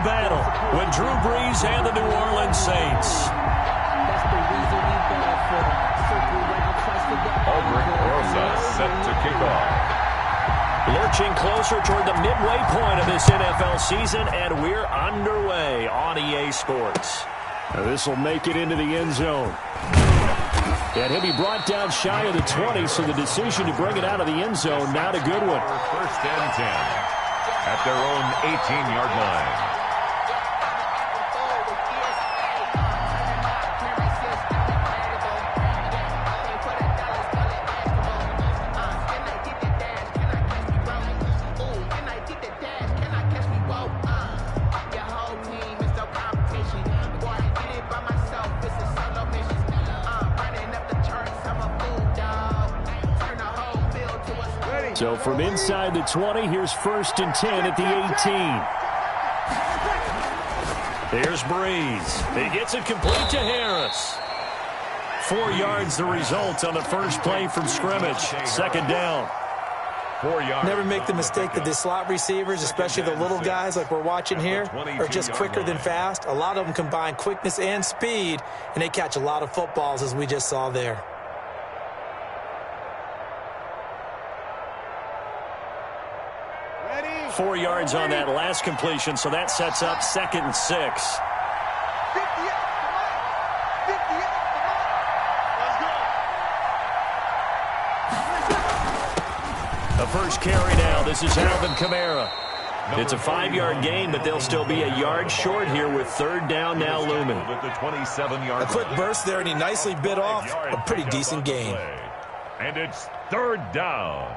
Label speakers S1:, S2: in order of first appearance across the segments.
S1: battle with Drew Brees and the New Orleans Saints.
S2: Set to kick off.
S1: Lurching closer toward the midway point of this NFL season, and we're underway on EA Sports.
S3: This will make it into the end zone. And he'll be brought down shy of the 20, so the decision to bring it out of the end zone, not a good one.
S2: First and 10 at their own 18-yard line.
S3: So from inside the 20, here's 1st and 10 at the 18.
S1: Here's Brees. He gets it complete to Harris. 4 yards the result on the first play from scrimmage. Second down.
S2: 4 yards.
S4: Never make the mistake that the slot receivers, especially the little guys like we're watching here, are just quicker than fast. A lot of them combine quickness and speed, and they catch a lot of footballs, as we just saw there.
S1: Ready? 4 yards on that last completion, so that sets up 2nd and 6. The first carry now. This is Alvin Kamara. It's a 5-yard gain, but they'll still be a yard short here with 3rd down now looming.
S4: A quick burst there, and he nicely bit off a pretty decent gain.
S2: And it's 3rd down.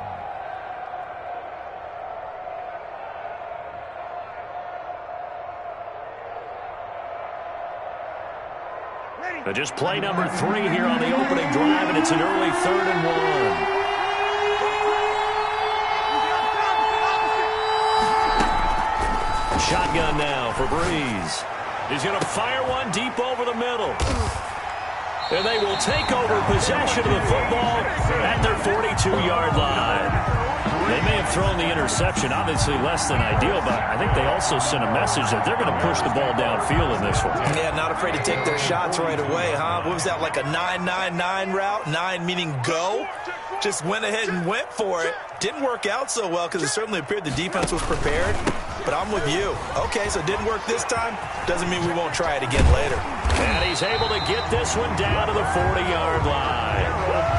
S1: Just play number 3 here on the opening drive, and it's an early 3rd and 1. Shotgun now for Brees. He's going to fire one deep over the middle. And they will take over possession of the football at their 42-yard line. They may have thrown the interception, obviously less than ideal, but I think they also sent a message that they're going to push the ball downfield in this one.
S4: Yeah, not afraid to take their shots right away, huh? What was that, like a 9-9-9 route? 9 meaning go? Just went ahead and went for it. Didn't work out so well because it certainly appeared the defense was prepared. But I'm with you. Okay, so it didn't work this time. Doesn't mean we won't try it again later.
S1: And he's able to get this one down to the 40-yard line.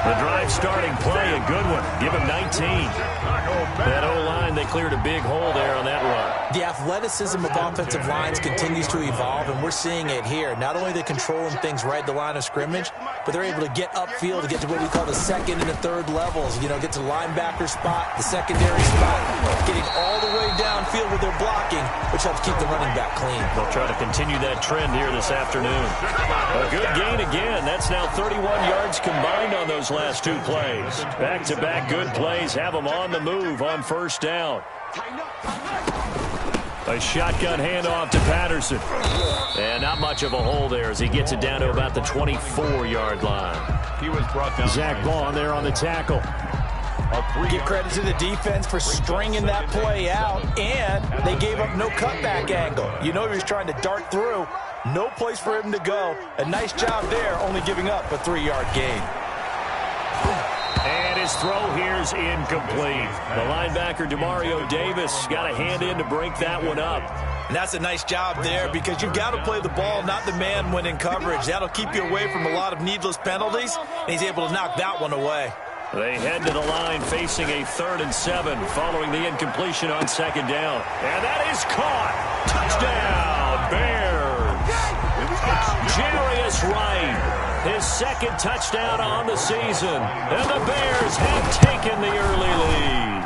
S1: The drive starting play, a good one. Give him 19. That O-line, they cleared a big hole there on that run.
S4: The athleticism of offensive lines continues to evolve, and we're seeing it here. Not only are they controlling things right at the line of scrimmage, but they're able to get upfield to get to what we call the 2nd and the 3rd levels. You know, get to the linebacker spot, the secondary spot, getting all the way downfield with their blocking, which helps keep the running back clean.
S1: They'll try to continue that trend here this afternoon. A good gain again. That's now 31 yards combined on those last 2 plays. Back-to-back good plays have them on the move on 1st down. A shotgun handoff to Patterson. And not much of a hole there as he gets it down to about the 24-yard line.
S2: He was brought down.
S3: Zach Bond there on the tackle.
S4: Give credit to the defense for stringing that play out, and they gave up no cutback angle. You know he was trying to dart through. No place for him to go. A nice job there, only giving up a 3-yard gain.
S1: And his throw here's incomplete. The linebacker, Demario Davis, got a hand in to break that one up.
S4: And that's a nice job there because you've got to play the ball, not the man when in coverage. That'll keep you away from a lot of needless penalties, and he's able to knock that one away.
S1: They head to the line facing a 3rd and 7 following the incompletion on 2nd down. And that is caught. Touchdown, Bears. Jarius Wright, his 2nd touchdown on the season. And the Bears have taken the early lead.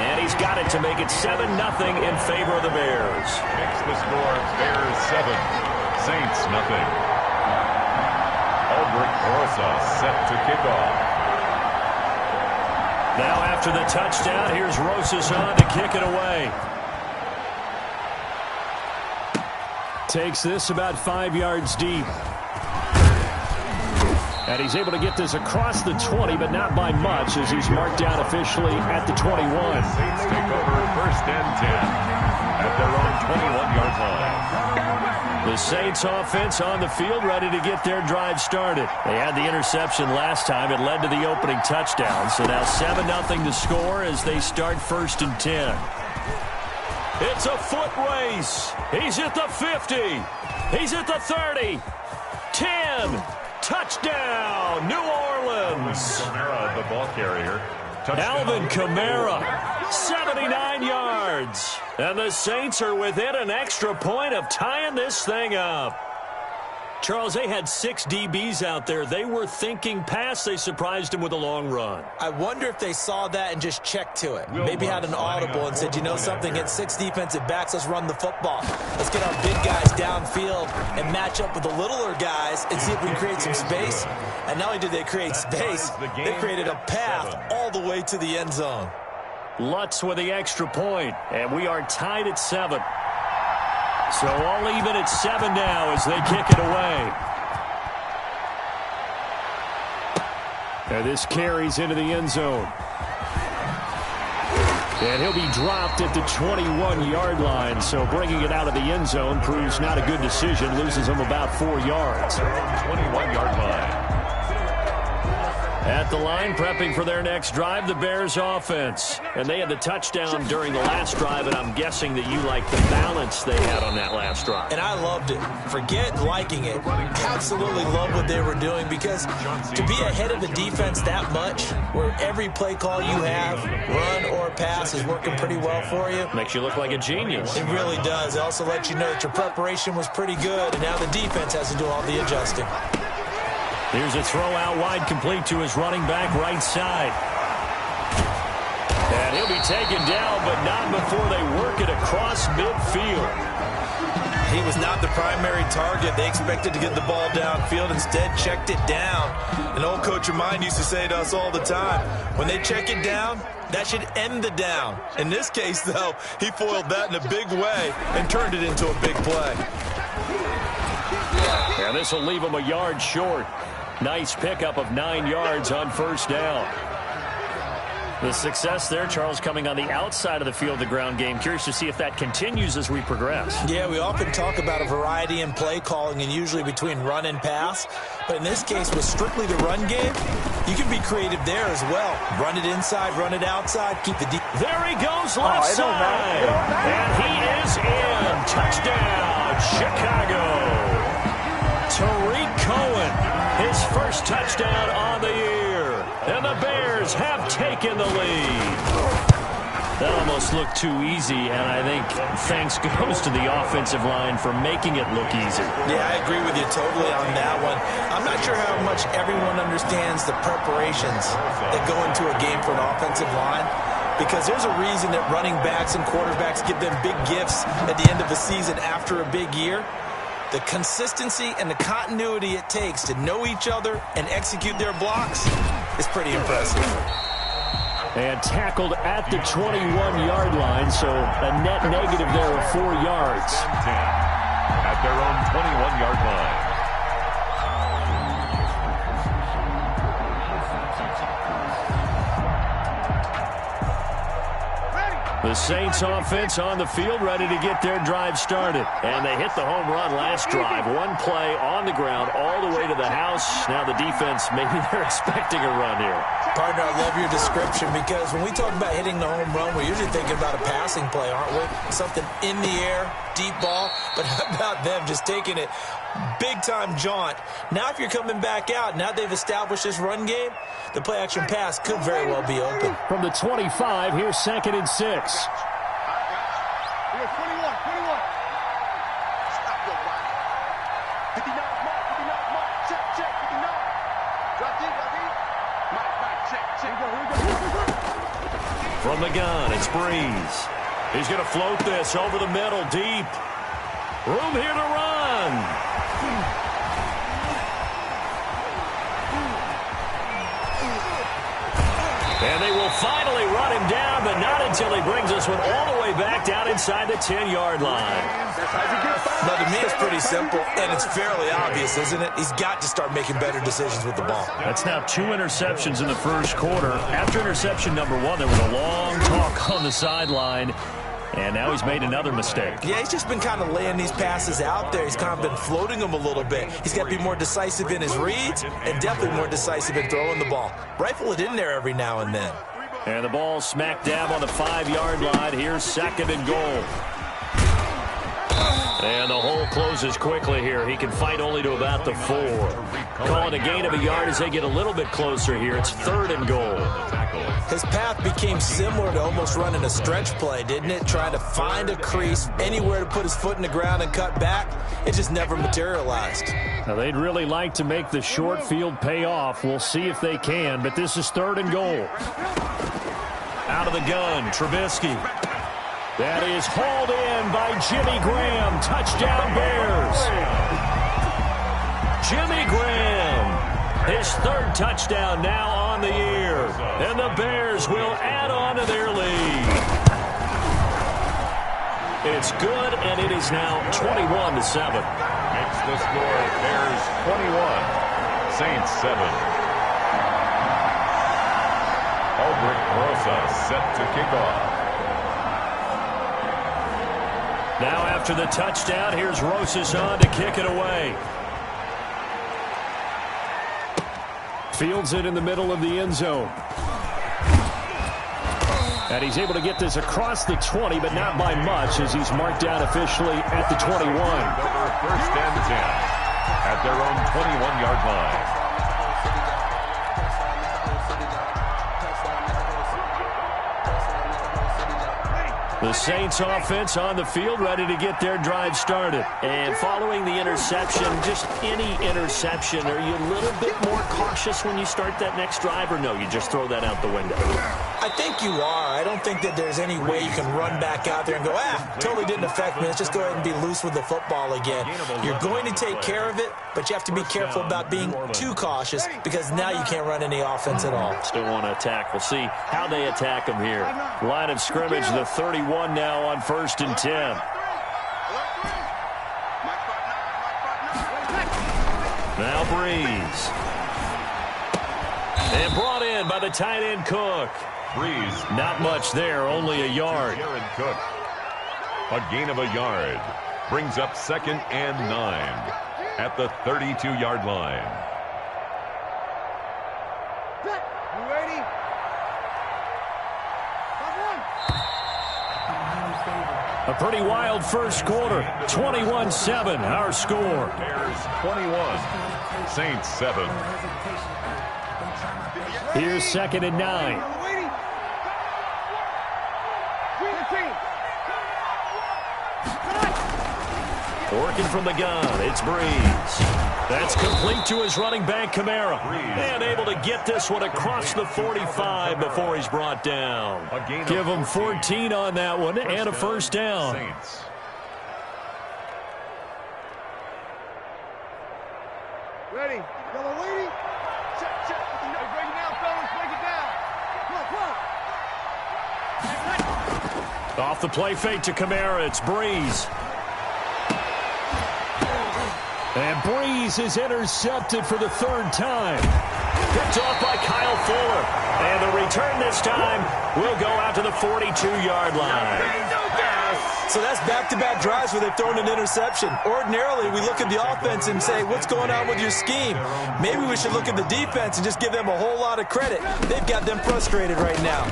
S1: And he's got it to make it 7-0 in favor of the Bears.
S2: Makes the score Bears 7, Saints nothing. Aldrich Rosa set to kick off.
S1: Now after the touchdown, here's Rosas on to kick it away.
S3: Takes this about 5 yards deep. And he's able to get this across the 20, but not by much as he's marked down officially at the 21.
S2: Saints take over 1st and 10 at their own 21-yard
S3: The Saints offense on the field, ready to get their drive started. They had the interception last time. It led to the opening touchdown. So now 7-0 to score as they start 1st and 10. It's a foot race. He's at the 50. He's at the 30. 10. Touchdown, New Orleans.
S2: Kamara, the ball carrier. Touchdown.
S3: Alvin Kamara, 79 yards. And the Saints are within an extra point of tying this thing up. Charles, they had 6 DBs out there. They were thinking pass. They surprised him with a long run.
S4: I wonder if they saw that and just checked to it. Maybe had an audible and said, you know something, get 6 defensive backs, let's run the football. Let's get our big guys downfield and match up with the littler guys and see if we can create some space. And not only did they create space, they created a path all the way to the end zone.
S3: Lutz with the extra point, and we are tied at 7. So all even at 7 now as they kick it away. And this carries into the end zone. And he'll be dropped at the 21-yard line. So bringing it out of the end zone proves not a good decision. Loses him about 4 yards.
S2: 21-yard line.
S3: At the line, prepping for their next drive, the Bears offense. And they had the touchdown during the last drive, and I'm guessing that you like the balance they had on that last drive.
S4: And I loved it. Forget liking it. Absolutely love what they were doing, because to be ahead of the defense that much, where every play call you have, run or pass, is working pretty well for you.
S3: Makes you look like a genius.
S4: It really does. It also lets you know that your preparation was pretty good, and now the defense has to do all the adjusting.
S3: Here's a throw out wide, complete to his running back right side. And he'll be taken down, but not before they work it across midfield.
S4: He was not the primary target. They expected to get the ball downfield, instead checked it down. An old coach of mine used to say to us all the time, when they check it down, that should end the down. In this case, though, he foiled that in a big way and turned it into a big play.
S3: And this will leave him a yard short. Nice pickup of 9 yards on 1st down. The success there, Charles, coming on the outside of the field, the ground game. Curious to see if that continues as we progress.
S4: Yeah, we often talk about a variety in play calling and usually between run and pass. But in this case, with strictly the run game, you can be creative there as well. Run it inside, run it outside, keep the deep.
S3: There he goes left side. And he is in. Touchdown, Chicago. Tariq Cohen, his first touchdown on the year. And the Bears have taken the lead. That almost looked too easy, and I think thanks goes to the offensive line for making it look easy.
S4: Yeah, I agree with you totally on that one. I'm not sure how much everyone understands the preparations that go into a game for an offensive line, because there's a reason that running backs and quarterbacks give them big gifts at the end of the season after a big year. The consistency and the continuity it takes to know each other and execute their blocks is pretty impressive.
S3: And tackled at the 21-yard line, so a net negative there of 4 yards.
S2: At their own 21-yard line.
S3: The Saints offense on the field, ready to get their drive started. And they hit the home run last drive. One play on the ground all the way to the house. Now the defense, maybe they're expecting a run here.
S4: Partner, I love your description, because when we talk about hitting the home run, we're usually thinking about a passing play, aren't we? Something in the air, deep ball. But how about them just taking it big-time jaunt? Now if you're coming back out, now they've established this run game, the play-action pass could very well be open.
S3: From the 25, here's 2nd and 6. From the gun, it's Breeze. He's going to float this over the middle, deep. Room here to run. And they will finally run him down, but not until he brings us one all the way back down inside the 10-yard line.
S4: Now, to me, it's pretty simple, and it's fairly obvious, isn't it? He's got to start making better decisions with the ball.
S3: That's now 2 interceptions in the first quarter. After interception number 1, there was a long talk on the sideline.
S1: And now he's made another mistake.
S4: Yeah, he's just been kind of laying these passes out there. He's kind of been floating them a little bit. He's got to be more decisive in his reads and definitely more decisive in throwing the ball. Rifle it in there every now and then.
S1: And the ball smack dab on the 5-yard line. Here's 2nd and goal. And the hole closes quickly here. He can fight only to about the 4. Calling a gain of a yard as they get a little bit closer here. It's 3rd and goal.
S4: His path became similar to almost running a stretch play, didn't it? Trying to find a crease, anywhere to put his foot in the ground and cut back. It just never materialized.
S1: Now, they'd really like to make the short field pay off. We'll see if they can, but this is 3rd and goal. Out of the gun, Trubisky. That is hauled in by Jimmy Graham. Touchdown, Bears. Jimmy Graham, his 3rd touchdown now on the year. And the Bears will add on to their lead. It's good, and it is now 21-7.
S2: Makes the score Bears 21, Saints 7. Albrecht Rosa set to kick off.
S1: Now after the touchdown, here's Rosas on to kick it away. Fields it in the middle of the end zone. And he's able to get this across the 20, but not by much as he's marked down officially at the 21.
S2: Over 1st and 10 at their own 21-yard line.
S1: The Saints offense on the field, ready to get their drive started. And following the interception, just any interception, are you a little bit more cautious when you start that next drive, or no, you just throw that out the window?
S4: I think you are. I don't think that there's any way you can run back out there and go, totally didn't affect me. Let's just go ahead and be loose with the football again. You're going to take care of it, but you have to be careful about being too cautious because now you can't run any offense at all.
S1: Still want to attack. We'll see how they attack them here. Line of scrimmage, the 31 now on 1st and 10. Now Breeze. And brought in by the tight end Cook.
S2: Breeze.
S1: Not much there, only a yard.
S2: Jared Cook. A gain of a yard. Brings up 2nd and 9 at the 32-yard line.
S3: You ready?
S1: A pretty wild first quarter. 21-7, our score.
S2: Bears 21, Saints 7.
S1: Here's 2nd and 9. Working from the gun, it's Breeze. That's complete to his running back, Kamara. And able to get this one across the 45 before he's brought down. Give him 14 on that one and a first down.
S2: Saints.
S3: Ready? Yellow lady. Check, check. Break it down, fellas. Break it down. Come on.
S1: Off the play fake to Kamara, it's Breeze. And Breeze is intercepted for the 3rd time. Picked off by Kyle Fuller. And the return this time will go out to the 42-yard line.
S4: So that's back-to-back drives where they've thrown an interception. Ordinarily, we look at the offense and say, what's going on with your scheme? Maybe we should look at the defense and just give them a whole lot of credit. They've got them frustrated right now.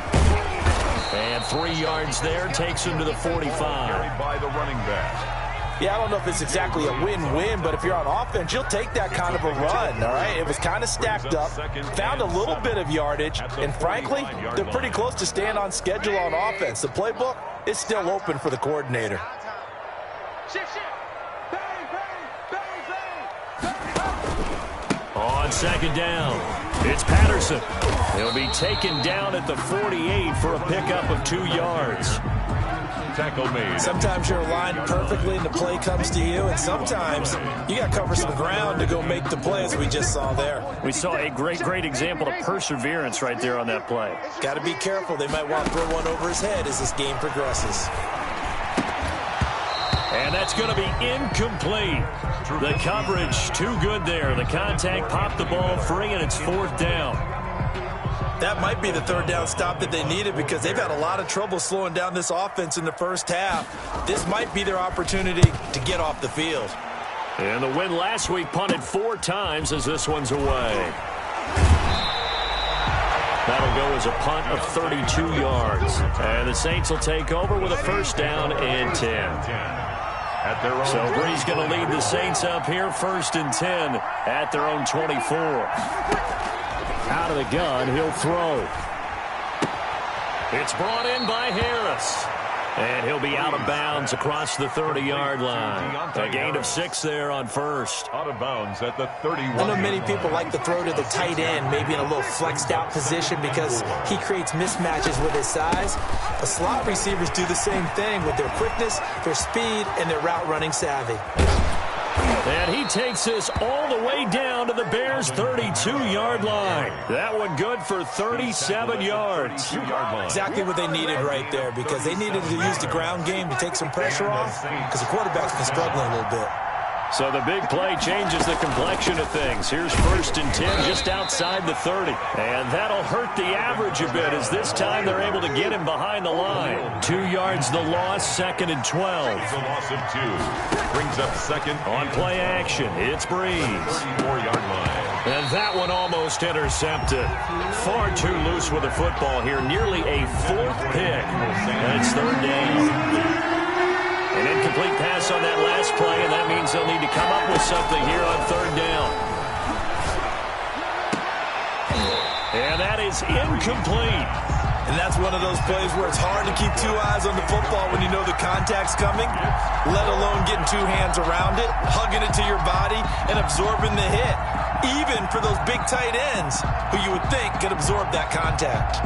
S1: And 3 yards there takes him to the 45.
S2: By the running back.
S4: Yeah, I don't know if it's exactly a win-win, but if you're on offense, you'll take that kind of a run, all right? It was kind of stacked up, found a little bit of yardage, and frankly, they're pretty close to staying on schedule on offense. The playbook is still open for the coordinator.
S1: On 2nd down, it's Patterson. He'll be taken down at the 48 for a pickup of 2 yards.
S2: Tackle made.
S4: Sometimes you're aligned perfectly and the play comes to you, and sometimes you got to cover some ground to go make the play, as we just saw there.
S1: We saw a great example of perseverance right there on that play.
S4: Got to be careful. They might want to throw one over his head as this game progresses.
S1: And that's going to be incomplete. The coverage too good there. The contact popped the ball free, and it's 4th down.
S4: That might be the third down stop that they needed because they've had a lot of trouble slowing down this offense in the first half. This might be their opportunity to get off the field.
S1: And the win last week punted 4 times as this one's away. That'll go as a punt of 32 yards. And the Saints will take over with a first down and 10. So Brees going to lead the Saints up here, first and 10 at their own 24. Out of the gun, he'll throw. It's brought in by Harris. And he'll be out of bounds across the 30-yard line. A gain of 6 there on first.
S2: Out of bounds at the 31.
S4: I know many people like to throw to the tight end, maybe in a little flexed out position because he creates mismatches with his size. The slot receivers do the same thing with their quickness, their speed, and their route running savvy.
S1: And he takes this all the way down to the Bears' 32-yard line. That one good for 37 yards.
S4: Exactly what they needed right there because they needed to use the ground game to take some pressure off because the quarterback's been struggling a little bit.
S1: So the big play changes the complexion of things. Here's first and 10 just outside the 30. And that'll hurt the average a bit as this time they're able to get him behind the line. 2 yards the loss, second and 12.
S2: It's a loss of 2. Brings up second.
S1: On play action, it's Brees.
S2: 34-yard line.
S1: And that one almost intercepted. Far too loose with the football here. Nearly a 4th pick. And it's third down. An incomplete pass on that last play, and that means they'll need to come up with something here on third down. And that is incomplete.
S4: And that's one of those plays where it's hard to keep 2 eyes on the football when you know the contact's coming, let alone getting 2 hands around it, hugging it to your body, and absorbing the hit, even for those big tight ends who you would think could absorb that contact.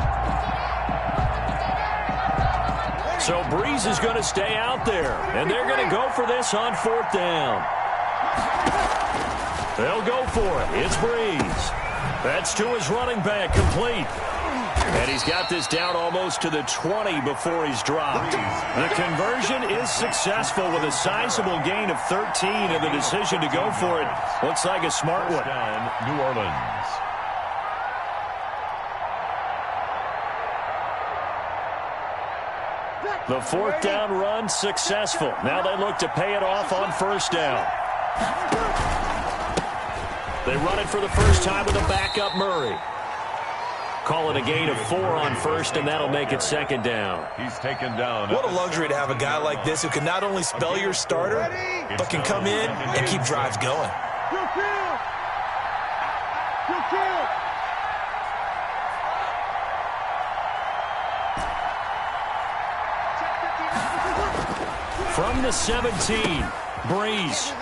S1: So Brees is going to stay out there, and they're going to go for this on fourth down. They'll go for it. It's Brees. That's to his running back, complete. And he's got this down almost to the 20 before he's dropped. The conversion is successful with a sizable gain of 13, and the decision to go for it looks like a smart one.
S2: Down, New Orleans.
S1: The fourth down run successful. Now they look to pay it off on first down. They run it for the first time with a backup Murray. Call it a gain of 4 on first, and that'll make it second down.
S2: He's taken down.
S4: What a luxury to have a guy like this who can not only spell your starter, but can come in and keep drives going.
S1: From the 17, Brees.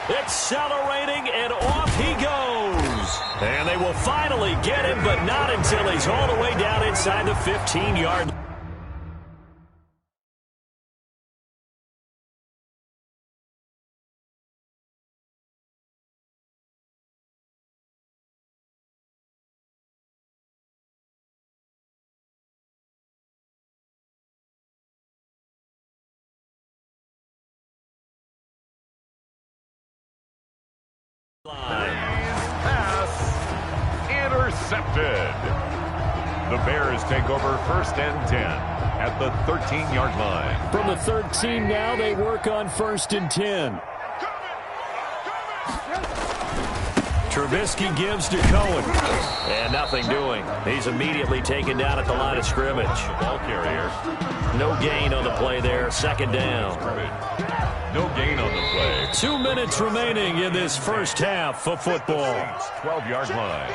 S1: Accelerating, and off he goes. And they will finally get him, but not until he's all the way down inside the 15-yard line.
S2: Pass intercepted. The Bears take over first and 10 at the 13-yard line.
S1: From the 13 now, they work on first and 10. Trubisky gives to Cohen. And nothing doing. He's immediately taken down at the line of scrimmage.
S2: Ball carrier.
S1: No gain on the play there. Second down.
S2: No gain on the play.
S1: 2 minutes remaining in this first half of football.
S2: 12-yard line.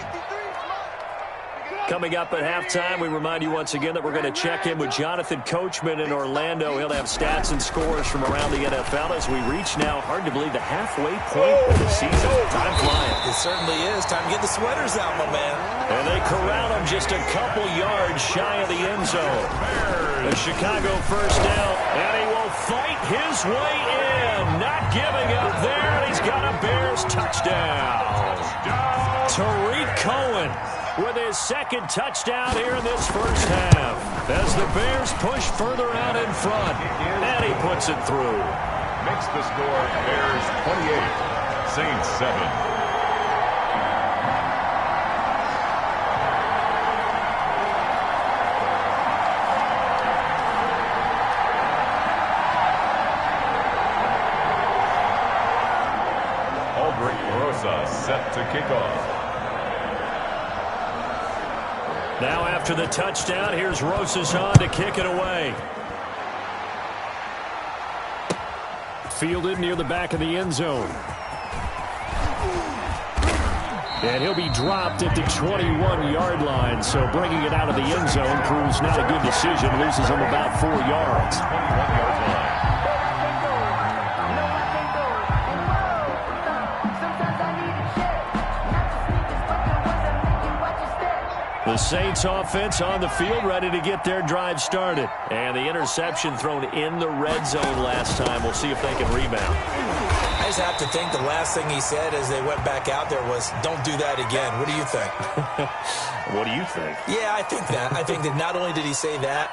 S1: Coming up at halftime, we remind you once again that we're going to check in with Jonathan Coachman in Orlando. He'll have stats and scores from around the NFL as we reach now, hard to believe, the halfway point of the season. Time flying.
S4: It certainly is. Time to get the sweaters out, my man.
S1: And they corral him just a couple yards shy of the end zone. The Chicago first down, and he will fight his way in. Not giving up there, and he's got a Bears touchdown. Tariq Cohen with his second touchdown here in this first half as the Bears push further out in front, and he puts it through.
S2: makes the score Bears 28, Saints 7. Set to kick off.
S1: Now after the touchdown, here's Rosas to kick it away. Fielded near the back of the end zone. And he'll be dropped at the 21-yard line, so bringing it out of the end zone proves not a good decision. Loses him about 4 yards.
S2: 21-yard line.
S1: The Saints offense on the field, ready to get their drive started. And the interception thrown in the red zone last time. We'll see if they can rebound.
S4: I just have to think the last thing he said as they went back out there was, don't do that again. What do you think?
S1: What do you think?
S4: Yeah, I think that. I think that not only did he say that,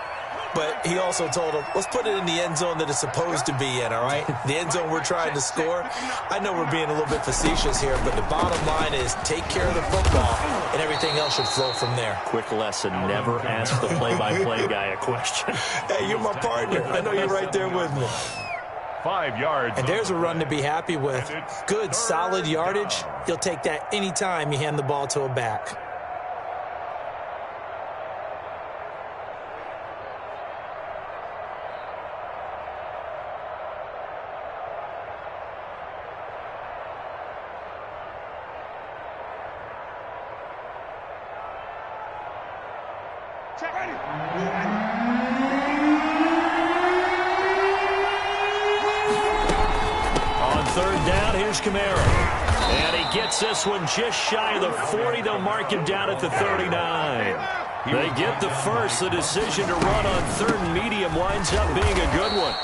S4: but he also told him, let's put it in the end zone that it's supposed to be in, all right? The end zone we're trying to score. I know we're being a little bit facetious here, but the bottom line is take care of the football, and everything else should flow from there.
S1: Quick lesson, never ask the play-by-play guy a question.
S4: Hey, you're my partner. I know you're right there with me.
S2: 5 yards.
S4: And there's a run to be happy with. Good, solid yardage. You'll take that anytime you hand the ball to a back.
S1: On third down, here's Kamara. And he gets this one just shy of the 40. They'll mark him down at the 39. They get the first. The decision to run on third and medium winds up being a good one.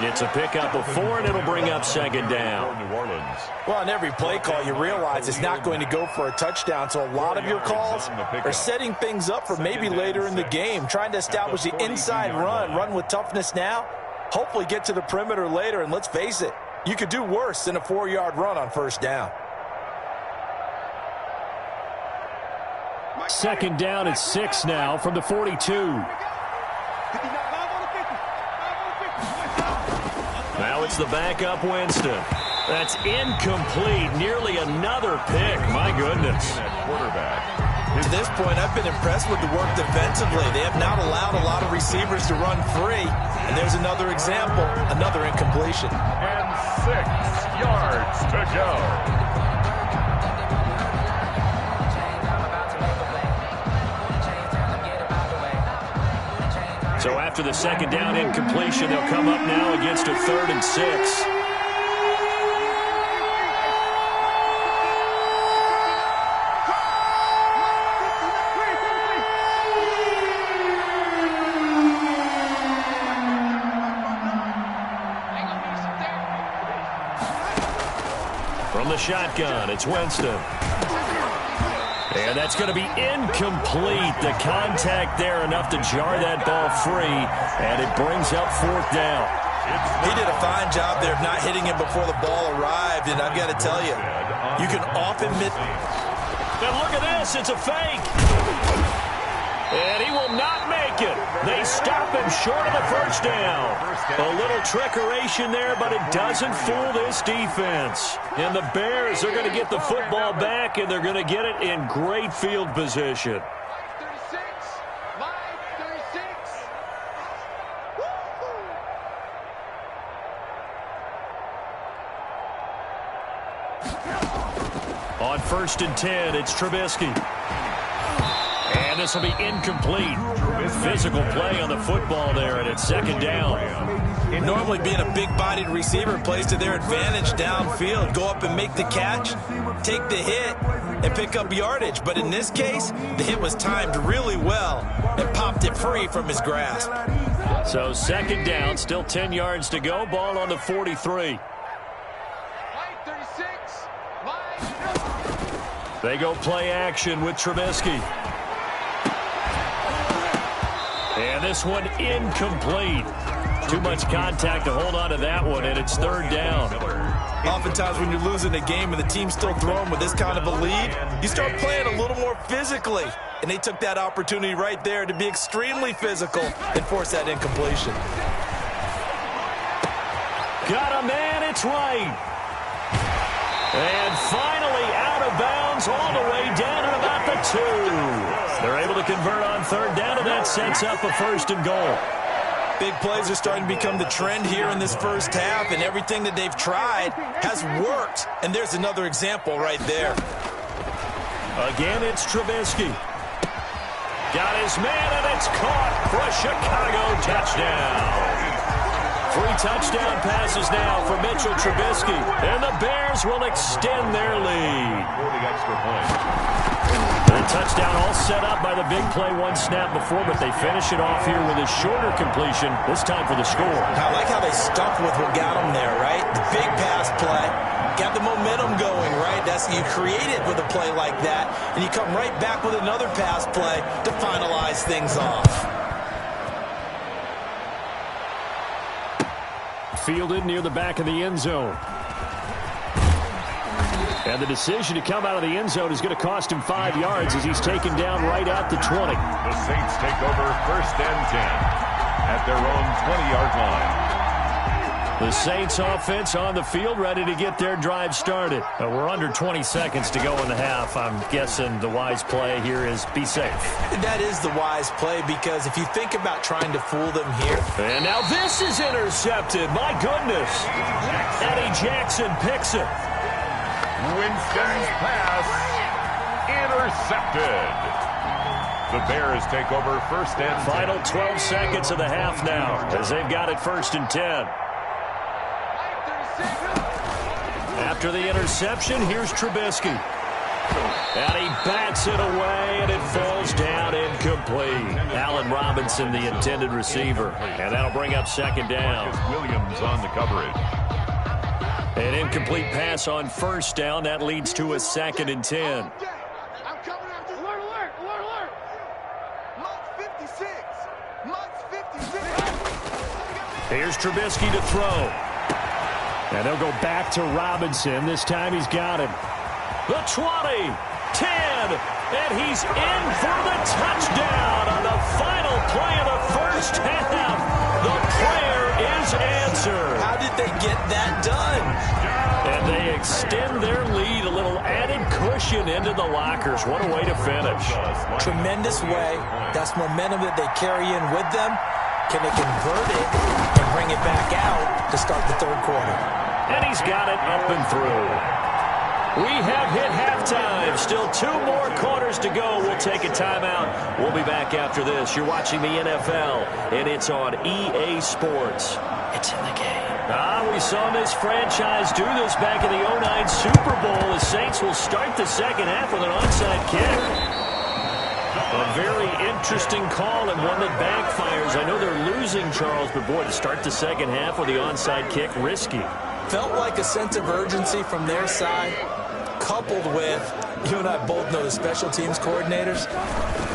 S1: It's a pickup of 4, and it'll bring up second down.
S2: New Orleans.
S4: Well, on every play call, you realize it's not going to go for a touchdown, so a lot of your calls are setting things up for maybe later in the game, trying to establish the inside run with toughness now, hopefully get to the perimeter later, and let's face it, you could do worse than a 4-yard run on first down.
S1: Second down at 6 now from the 42. Now it's the backup Winston. That's incomplete. Nearly another pick. My goodness.
S2: Quarterback.
S4: To this point, I've been impressed with the work defensively. They have not allowed a lot of receivers to run free. And there's another example, another incompletion.
S2: And 6 yards to go.
S1: So after the second down incompletion, they'll come up now against a 3rd and 6. From the shotgun, it's Winston. And that's going to be incomplete. The contact there enough to jar that ball free, and it brings up 4th down.
S4: He did a fine job there of not hitting it before the ball arrived, and I've got to tell you, you can often miss.
S1: And look at this, it's a fake. And he will not make it. They stop him short of the first down. A little trickeration there, but it doesn't fool this defense. And the Bears are going to get the football back, and they're going to get it in great field position. On 1st and 10, it's Trubisky. And this will be incomplete. Physical play on the football there, and it's second down.
S4: Normally being a big-bodied receiver plays to their advantage downfield. Go up and make the catch, take the hit, and pick up yardage. But in this case, the hit was timed really well and popped it free from his grasp.
S1: So second down, still 10 yards to go. Ball on the 43. They go play action with Trubisky. And this one incomplete. Too much contact to hold on to that one, and it's third down.
S4: Oftentimes when you're losing a game and the team's still throwing with this kind of a lead, you start playing a little more physically. And they took that opportunity right there to be extremely physical and force that incompletion.
S1: Got a man, it's right. And finally out of bounds all the way down at about the 2. They're able to convert on third down, and that sets up a first and goal.
S4: Big plays are starting to become the trend here in this first half, and everything that they've tried has worked. And there's another example right there.
S1: Again, it's Trubisky. Got his man, and it's caught for a Chicago touchdown. 3 touchdown passes now for Mitchell Trubisky, and the Bears will extend their lead.
S2: For the extra point.
S1: The touchdown all set up by the big play one snap before, but they finish it off here with a shorter completion, this time for the score.
S4: I like how they stuck with what got them there, right? The big pass play, got the momentum going, right? That's you create it with a play like that, and you come right back with another pass play to finalize things off.
S1: Fielded near the back of the end zone. And the decision to come out of the end zone is going to cost him 5 yards as he's taken down right at the 20.
S2: The Saints take over first and 10 at their own 20-yard line.
S1: The Saints offense on the field, ready to get their drive started. We're under 20 seconds to go in the half. I'm guessing the wise play here is be safe.
S4: That is the wise play, because if you think about trying to fool them here.
S1: And now this is intercepted. My goodness. Eddie Jackson picks it.
S2: Winston's pass intercepted. The Bears take over first and 10.
S1: Final 12 seconds of the half now as they've got it first and 10. After the interception, here's Trubisky. And he bats it away, and it falls down incomplete. Allen Robinson, the intended receiver. And that'll bring up second down.
S2: Williams on the coverage.
S1: An incomplete pass on first down. That leads to a second and 10.
S3: I'm coming after you. Alert, alert, alert, alert. Month 56. Month 56.
S1: Here's Trubisky to throw. And they'll go back to Robinson. This time he's got him. The 20, 10, and he's in for the touchdown on the final play of the first half. The prayer is answered.
S4: How did they get that done?
S1: And they extend their lead, a little added cushion into the lockers. What a way to finish.
S4: Tremendous way. That's momentum that they carry in with them. Can they convert it and bring it back out to start the third quarter?
S1: And he's got it up and through. We have hit halftime. Still 2 more quarters to go. We'll take a timeout. We'll be back after this. You're watching the NFL, and it's on EA Sports. It's in the game. We saw this franchise do this back in the 09 Super Bowl. The Saints will start the second half with an onside kick. A very interesting call and one that backfires. I know they're losing, Charles, but boy, to start the second half with the onside kick, risky.
S4: Felt like a sense of urgency from their side, coupled with, you and I both know the special teams coordinators,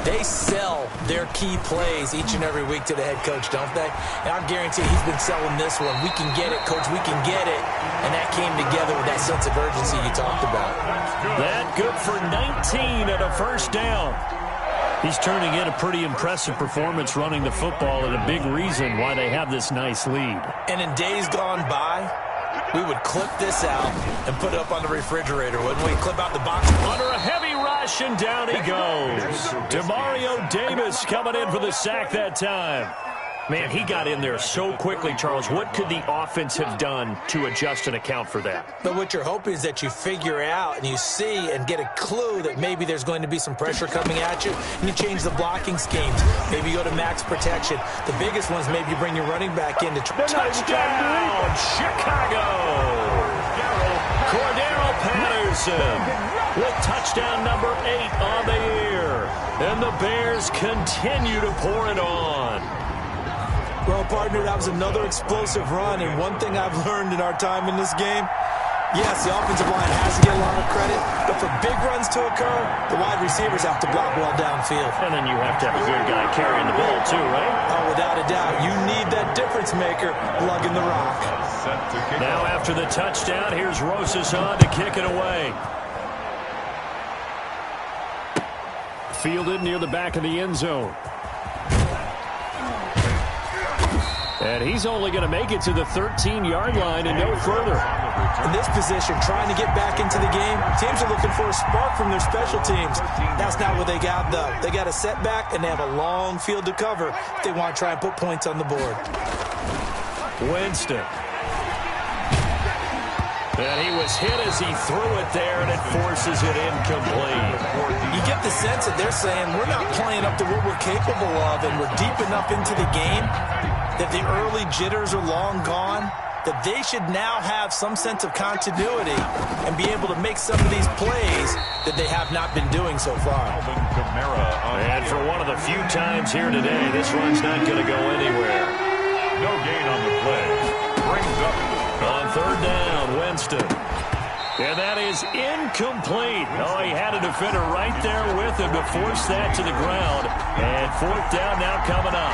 S4: they sell their key plays each and every week to the head coach, don't they? And I guarantee he's been selling this one. We can get it, coach, we can get it. And that came together with that sense of urgency you talked about.
S1: That good for 19 at a first down. He's turning in a pretty impressive performance running the football, and a big reason why they have this nice lead.
S4: And in days gone by, we would clip this out and put it up on the refrigerator, wouldn't we? Clip out the box.
S1: Under a heavy rush, and down he goes. Demario Davis coming in for the sack that time. Man, he got in there so quickly, Charles. What could the offense have done to adjust and account for that?
S4: But what you're hoping is that you figure out and you see and get a clue that maybe there's going to be some pressure coming at you, and you change the blocking schemes. Maybe you go to max protection. The biggest one's maybe you bring your running back in to
S1: touchdown, Chicago! Cordero Patterson with touchdown number 8 on the year. And the Bears continue to pour it on.
S4: Well, partner, that was another explosive run, and one thing I've learned in our time in this game, Yes, the offensive line has to get a lot of credit, but for big runs to occur, the wide receivers have to block well downfield.
S1: And then you have to have a good guy carrying the ball too, right?
S4: Oh, without a doubt. You need that difference maker lugging the rock.
S1: Now after the touchdown, here's Rosas on to kick it away. Fielded near the back of the end zone. And he's only going to make it to the 13-yard line and no further.
S4: In this position, trying to get back into the game, teams are looking for a spark from their special teams. That's not what they got, though. They got a setback, and they have a long field to cover if they want to try and put points on the board.
S1: Winston. And he was hit as he threw it there, and it forces it incomplete.
S4: You get the sense that they're saying, we're not playing up to what we're capable of, and we're deep enough into the game that the early jitters are long gone, that they should now have some sense of continuity and be able to make some of these plays that they have not been doing so far.
S1: And for one of the few times here today, this run's not going to go anywhere.
S2: No gain on the play. Brings up
S1: on third down, Winston. And that is incomplete. Oh, he had a defender right there with him to force that to the ground. And fourth down now coming up.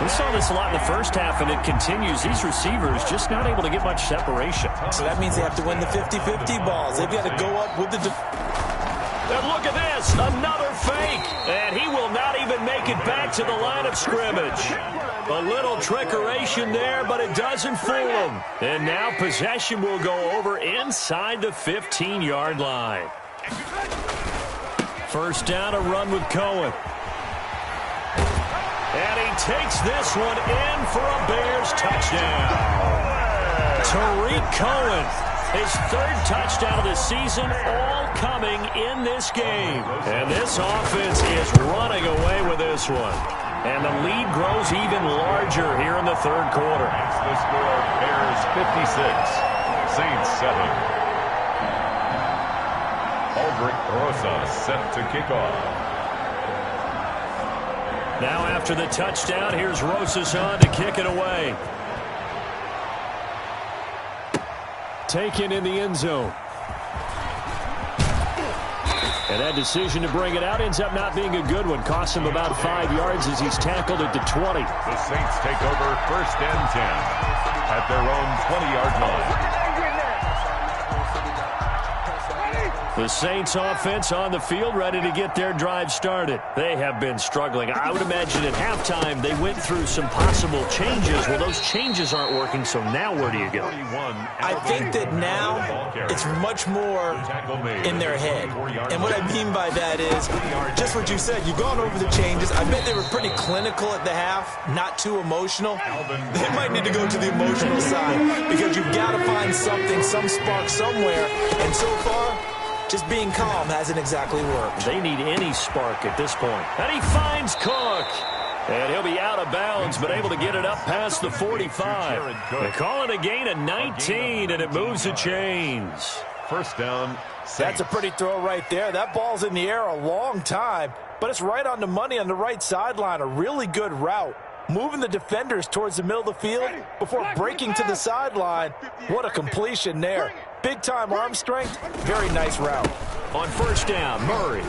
S1: We saw this a lot in the first half, and it continues. These receivers just not able to get much separation.
S4: So that means they have to win the 50-50 balls. They've got to go up with the...
S1: And look at this, another fake. And he will not even make it back to the line of scrimmage. A little trickeration there, but it doesn't fool him. And now possession will go over inside the 15-yard line. First down, a run with Cohen. And he takes this one in for a Bears touchdown. Tariq Cohen, his third touchdown of the season, all coming in this game. And this offense is running away with this one. And the lead grows even larger here in the third quarter.
S2: That's the score, Bears 56, Saints 7. Aldrich Rosas set to kick off.
S1: Now after the touchdown, here's Rosas on to kick it away. Taken in the end zone. And that decision to bring it out ends up not being a good one. Costs him about 5 yards as he's tackled at the 20.
S2: The Saints take over first and 10 at their own 20-yard line.
S1: The Saints offense on the field, ready to get their drive started. They have been struggling. I would imagine at halftime they went through some possible changes. Well, those changes aren't working, so now where do you go?
S4: I think that now it's much more in their head. And what I mean by that is just what you said. You've gone over the changes. I bet they were pretty clinical at the half, not too emotional. They might need to go to the emotional side because you've got to find something, some spark somewhere. And so far, just being calm hasn't exactly worked.
S1: They need any spark at this point. And he finds Cook. And he'll be out of bounds, but able to get it up past the 45. They call it a gain of 19, and it moves the chains.
S2: First down, Saints.
S4: That's a pretty throw right there. That ball's in the air a long time, but it's right on the money on the right sideline. A really good route. Moving the defenders towards the middle of the field before breaking to the sideline. What a completion there. Big-time arm strength. Very nice route.
S1: On first down, Murray.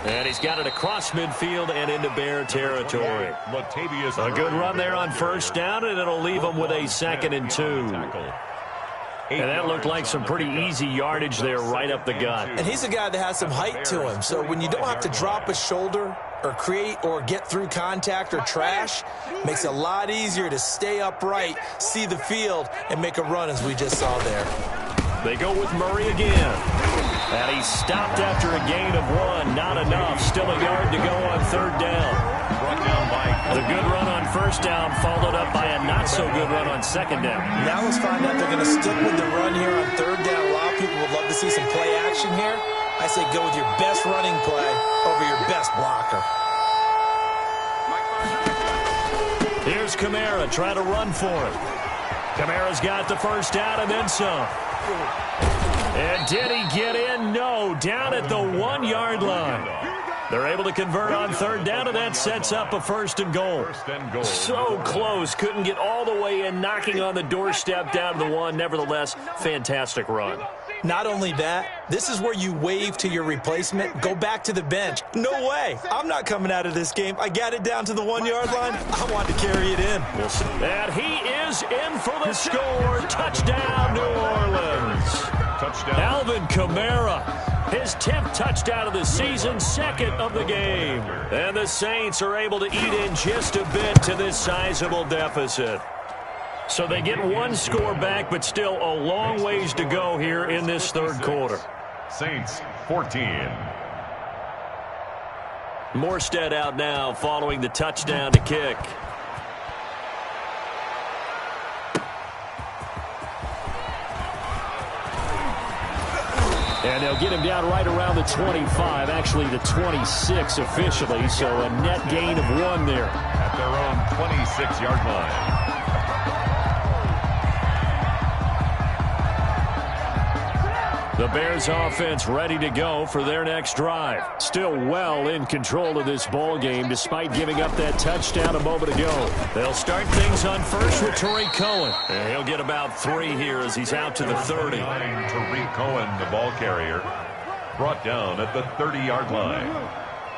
S1: And he's got it across midfield and into Bear territory. A good run there on first down, and it'll leave them with a 2nd and 2. And that looked like some pretty easy yardage there right up the gut.
S4: And he's a guy that has some height to him, so when you don't have to drop a shoulder or create or get through contact or trash, makes it a lot easier to stay upright, see the field, and make a run as we just saw there.
S1: They go with Murray again. And he stopped after a gain of 1. Not enough. Still a yard to go on third down. The good run on first down followed up by a not-so-good run on second down.
S4: Now let's find out they're going to stick with the run here on third down. A lot of people would love to see some play action here. I say go with your best running play over your best blocker.
S1: Here's Kamara trying to run for it. Kamara's got the first down and then some. And did he get in? No, down at the 1-yard line. They're able to convert on third down, and that sets up a first and goal. So close. Couldn't get all the way in, knocking on the doorstep down to the one. Nevertheless, fantastic run.
S4: Not only that, this is where you wave to your replacement, go back to the bench. No way. I'm not coming out of this game. I got it down to the 1-yard line. I wanted to carry it in.
S1: And he is in for the score. Touchdown, New Orleans.
S2: Touchdown.
S1: Alvin Kamara, his 10th touchdown of the season, second of the game. And the Saints are able to eat in just a bit to this sizable deficit. So they get one score back, but still a long ways to go here in this third quarter.
S2: Saints 14.
S1: Morstead out now following the touchdown to kick. And they'll get him down right around the 25, actually the 26 officially, so a net gain of 1 there.
S2: At their own 26-yard line.
S1: The Bears offense ready to go for their next drive. Still well in control of this ball game despite giving up that touchdown a moment ago. They'll start things on first with Tariq Cohen. And he'll get about 3 here as he's out to the 30.
S2: Tariq Cohen, the ball carrier, brought down at the 30-yard line.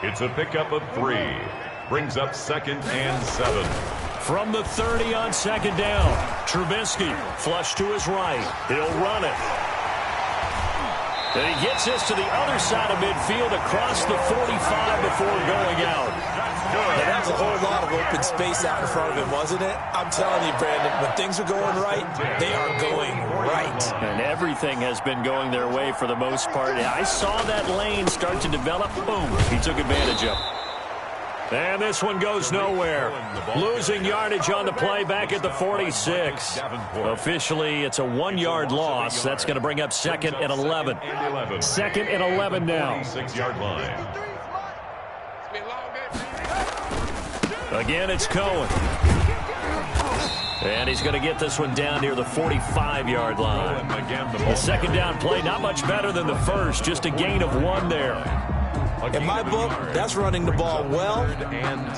S2: It's a pickup of 3. Brings up 2nd and 7.
S1: From the 30 on 2nd down, Trubisky flush to his right. He'll run it. And he gets this to the other side of midfield across the 45 before going out.
S4: And that was a whole lot of open space out in front of him, wasn't it? I'm telling you, Brandon, when things are going right, they are going right.
S1: And everything has been going their way for the most part. I saw that lane start to develop. Boom. He took advantage of it. And this one goes nowhere. Losing yardage on the play back at the 46. Officially, it's a 1-yard loss. That's going to bring up 2nd and 11. 2nd and 11 now.
S2: 6-yard line.
S1: Again, it's Cohen. And he's going to get this one down near the 45-yard line. The second down play, not much better than the first. Just a gain of 1 there.
S4: In my book, that's running the ball well,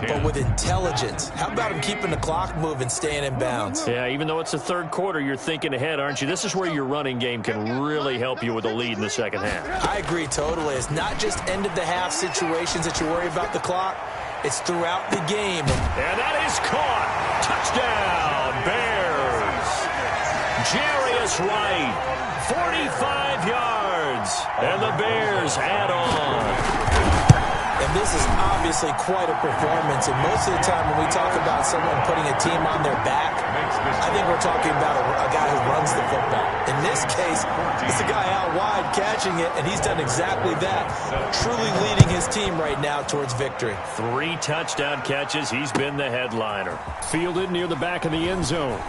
S4: but with intelligence. How about him keeping the clock moving, staying in bounds?
S1: Yeah, even though it's the third quarter, you're thinking ahead, aren't you? This is where your running game can really help you with a lead in the second half.
S4: I agree totally. It's not just end-of-the-half situations that you worry about the clock. It's throughout the game.
S1: And that is caught. Touchdown, Bears. Jarius Wright, 45 yards. And the Bears add on.
S4: And this is obviously quite a performance. And most of the time when we talk about someone putting a team on their back, I think we're talking about a guy who runs the football. In this case, it's a guy out wide catching it, and he's done exactly that. Truly leading his team right now towards victory.
S1: 3 touchdown catches. He's been the headliner. Fielded near the back of the end zone.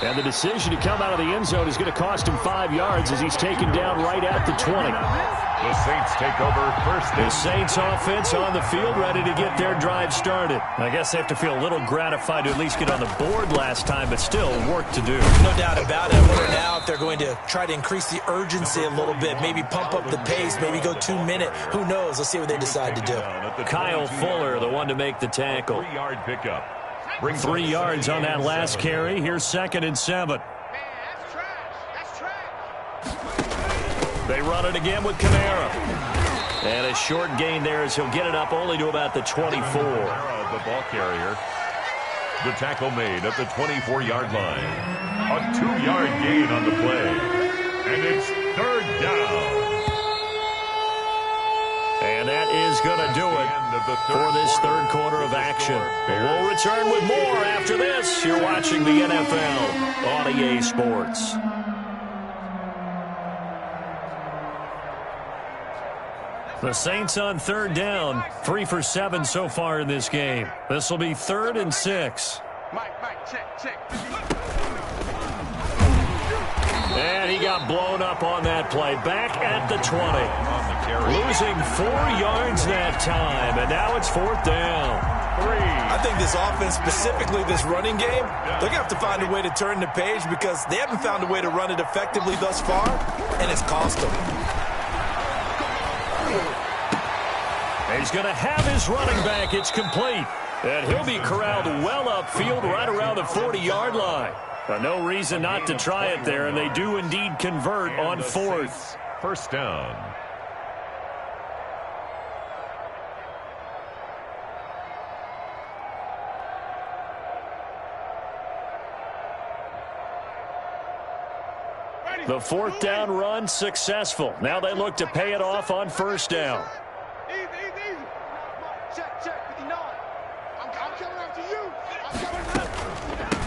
S1: And the decision to come out of the end zone is going to cost him 5 yards as he's taken down right at the 20.
S2: The Saints take over first.
S1: The Saints offense on the field ready to get their drive started. I guess they have to feel a little gratified to at least get on the board last time, but still work to do.
S4: No doubt about it. I wonder now if they're going to try to increase the urgency a little bit, maybe pump up the pace, maybe go 2-minute. Who knows? Let's see what they decide to do.
S1: Kyle Fuller, the one to make the tackle.
S2: 3-yard pickup.
S1: 3 yards on that last carry. Here's 2nd and 7. They run it again with Kamara. And a short gain there as he'll get it up only to about the 24.
S2: The ball carrier. The tackle made at the 24-yard line. A 2-yard gain on the play. And it's 3rd down. And that is going to do it for this third quarter of action. We'll return with more after this. You're watching the NFL on EA Sports. The Saints on 3rd down, 3 for 7 so far in this game. This will be 3rd and 6.
S3: Mike, check.
S1: And he got blown up on that play. Back at the 20. Losing 4 yards that time, and now it's 4th down.
S2: 3.
S4: I think this offense, specifically this running game, they're going to have to find a way to turn the page because they haven't found a way to run it effectively thus far, and it's cost them.
S1: He's going to have his running back. It's complete. And he'll be corralled well upfield right around the 40-yard line. No reason not to try it there, and they do indeed convert on fourth.
S2: First down.
S1: The fourth down run successful. Now they look to pay it off on first down.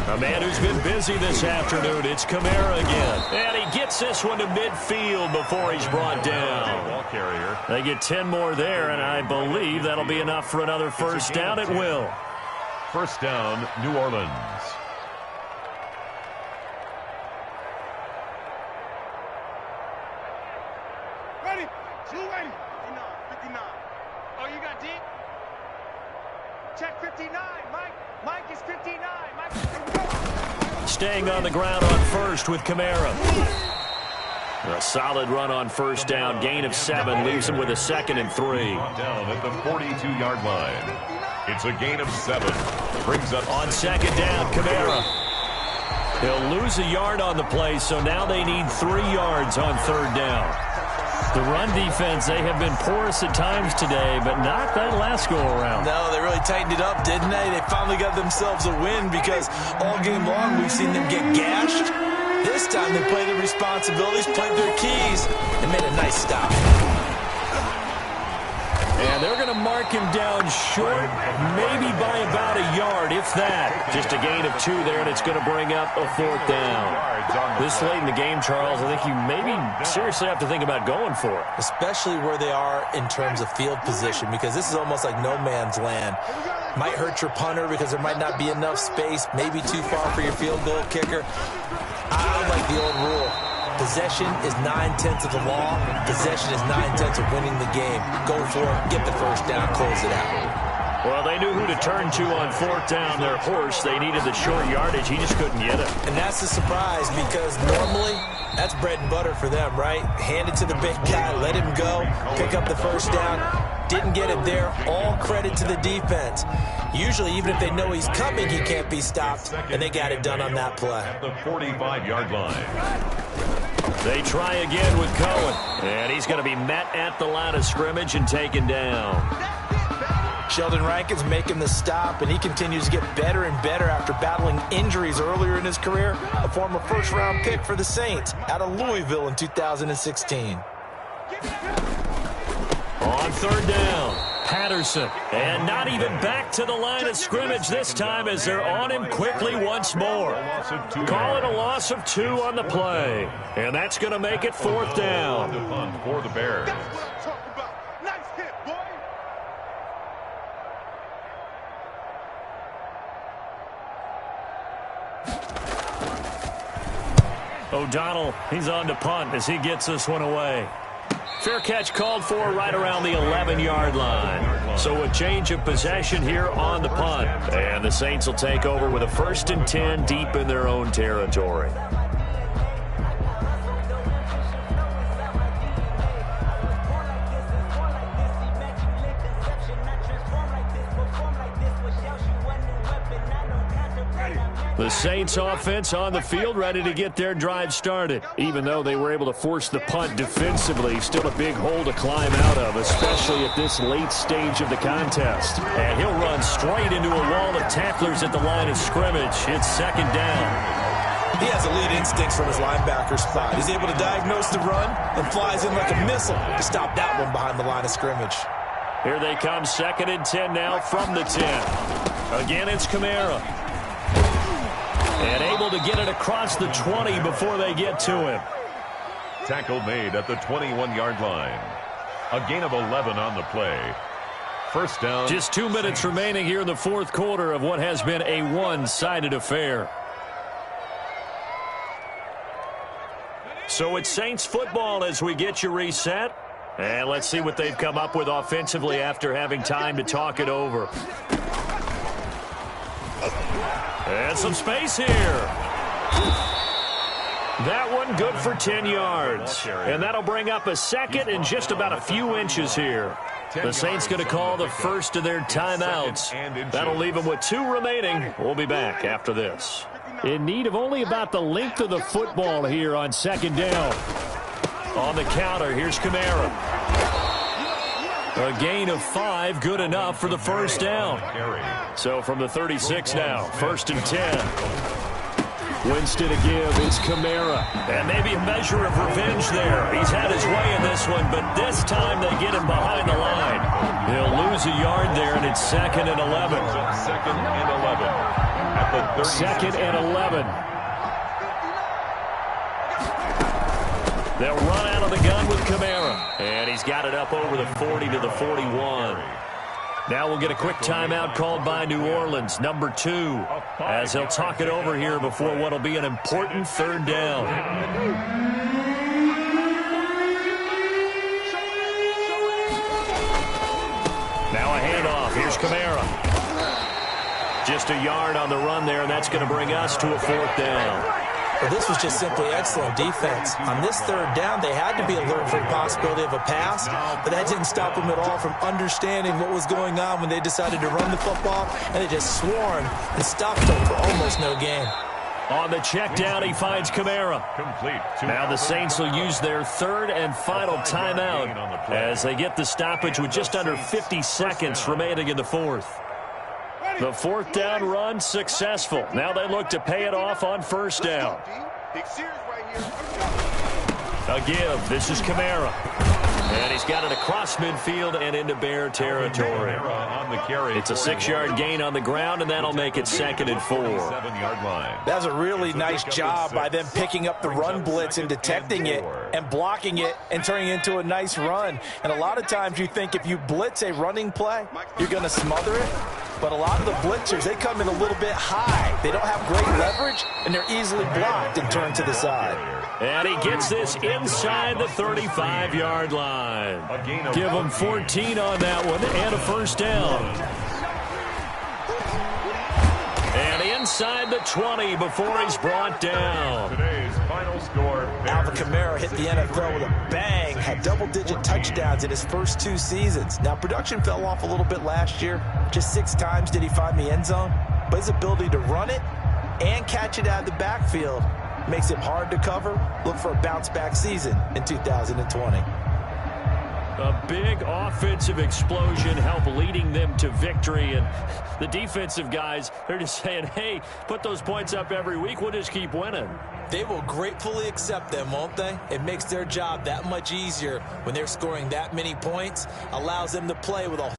S1: A man who's been busy this afternoon, it's Kamara again. And he gets this one to midfield before he's brought down.
S2: Ball carrier.
S1: They get 10 more there, and I believe that'll be enough for another first down. It will.
S2: First down, New Orleans.
S3: Ready? 280. 59. Oh, you got deep? Check 59. Mike is 59. Mike is 59.
S1: Staying on the ground on first with Kamara. A solid run on first down. Gain of 7 leaves him with a 2nd and 3.
S2: Down at the 42-yard line. It's a gain of 7. Brings up
S1: on second down, Kamara. He'll lose a yard on the play, so now they need 3 yards on third down. The run defense, they have been porous at times today, but not that last go-around.
S4: No, they really tightened it up, didn't they? They finally got themselves a win because all game long we've seen them get gashed. This time they played their responsibilities, played their keys, and made a nice stop.
S1: And they're going to mark him down short, maybe by about a yard, if that. Just a gain of 2 there, and it's going to bring up a fourth down. This late in the game, Charles, I think you maybe seriously have to think about going for it.
S4: Especially where they are in terms of field position, because this is almost like no man's land. Might hurt your punter because there might not be enough space, maybe too far for your field goal kicker. I like the old rule. Possession is 9/10 of the law. Possession is 9/10 of winning the game. Go for it, get the first down, close it out.
S1: Well, they knew who to turn to on fourth down. Their horse, they needed the short yardage. He just couldn't get it.
S4: And that's the surprise because normally that's bread and butter for them, right? Hand it to the big guy, let him go, pick up the first down. Didn't get it there. All credit to the defense. Usually, even if they know he's coming, he can't be stopped, and they got it done on that play.
S2: At the 45-yard line.
S1: They try again with Cohen, and he's going to be met at the line of scrimmage and taken down.
S4: Sheldon Rankins making the stop, and he continues to get better and better after battling injuries earlier in his career. A former first-round pick for the Saints out of Louisville in 2016.
S1: On third down, Patterson. And not even back to the line of scrimmage this time as they're on him quickly once more. Call it a loss of 2 on the play. And that's going to make it fourth down.
S2: The punt for the Bears.
S3: Nice hit, boy.
S1: O'Donnell, he's on to punt as he gets this one away. Fair catch called for right around the 11-yard line. So a change of possession here on the punt. And the Saints will take over with a 1st and 10 deep in their own territory. The Saints offense on the field ready to get their drive started. Even though they were able to force the punt defensively, still a big hole to climb out of, especially at this late stage of the contest. And he'll run straight into a wall of tacklers at the line of scrimmage. It's second down.
S4: He has elite instincts from his linebacker spot. He's able to diagnose the run and flies in like a missile to stop that one behind the line of scrimmage.
S1: Here they come, 2nd and 10 now from the 10. Again, it's Kamara. And able to get it across the 20 before they get to him.
S2: Tackle made at the 21-yard line. A gain of 11 on the play. First down.
S1: Just 2 minutes remaining here in the fourth quarter of what has been a one-sided affair. So it's Saints football as we get you reset. And let's see what they've come up with offensively after having time to talk it over. And some space here. That one good for 10 yards. And that'll bring up a 2nd and just about a few inches here. The Saints going to call the first of their timeouts. That'll leave them with 2 remaining. We'll be back after this.
S3: In need of only about the length of the football here on second down.
S1: On the counter, here's Kamara. A gain of 5, good enough for the first down. So from the 36 now, 1st and 10. Winston to give, it's Kamara. And maybe a measure of revenge there. He's had his way in this one, but this time they get him behind the line. He'll lose a yard there, and it's 2nd and 11.
S2: 2nd and 11. At the
S3: 2nd and 11.
S1: They'll run out of the gun with Kamara. And he's got it up over the 40 to the 41. Now we'll get a quick timeout called by New Orleans, number 2, as they'll talk it over here before what will be an important 3rd down. Now a handoff. Here's Kamara. Just a yard on the run there, and that's going to bring us to a 4th down.
S4: Well, this was just simply excellent defense. On this 3rd down, they had to be alert for the possibility of a pass, but that didn't stop them at all from understanding what was going on when they decided to run the football, and they just swarmed and stopped them for almost no gain.
S1: On the check down, he finds Kamara.
S2: Complete.
S1: Now the Saints will use their 3rd and final timeout as they get the stoppage with just under 50 seconds remaining in the 4th. The 4th down run successful. Now they look to pay it off on 1st down. A give. This is Kamara. And he's got it across midfield and into Bear territory. It's a 6-yard gain on the ground, and that'll make it 2nd and 4.
S2: 7-yard line.
S4: That was a really nice job by them picking up the run blitz and detecting it and blocking it and turning it into a nice run. And a lot of times you think if you blitz a running play, you're going to smother it. But a lot of the blitzers, they come in a little bit high. They don't have great leverage, and they're easily blocked and turned to the side.
S1: And he gets this inside the 35-yard line. Give him 14 on that one and a 1st down. And inside the 20 before he's brought down.
S2: Today's final score.
S4: Alvin Kamara hit the NFL with a bang, had double-digit touchdowns in his first 2 seasons. Now, production fell off a little bit last year. Just 6 times did he find the end zone. But his ability to run it and catch it out of the backfield makes it hard to cover. Look for a bounce-back season in 2020.
S1: A big offensive explosion helped leading them to victory. And the defensive guys, they're just saying, hey, put those points up every week. We'll just keep winning.
S4: They will gratefully accept them, won't they? It makes their job that much easier when they're scoring that many points. Allows them to play with a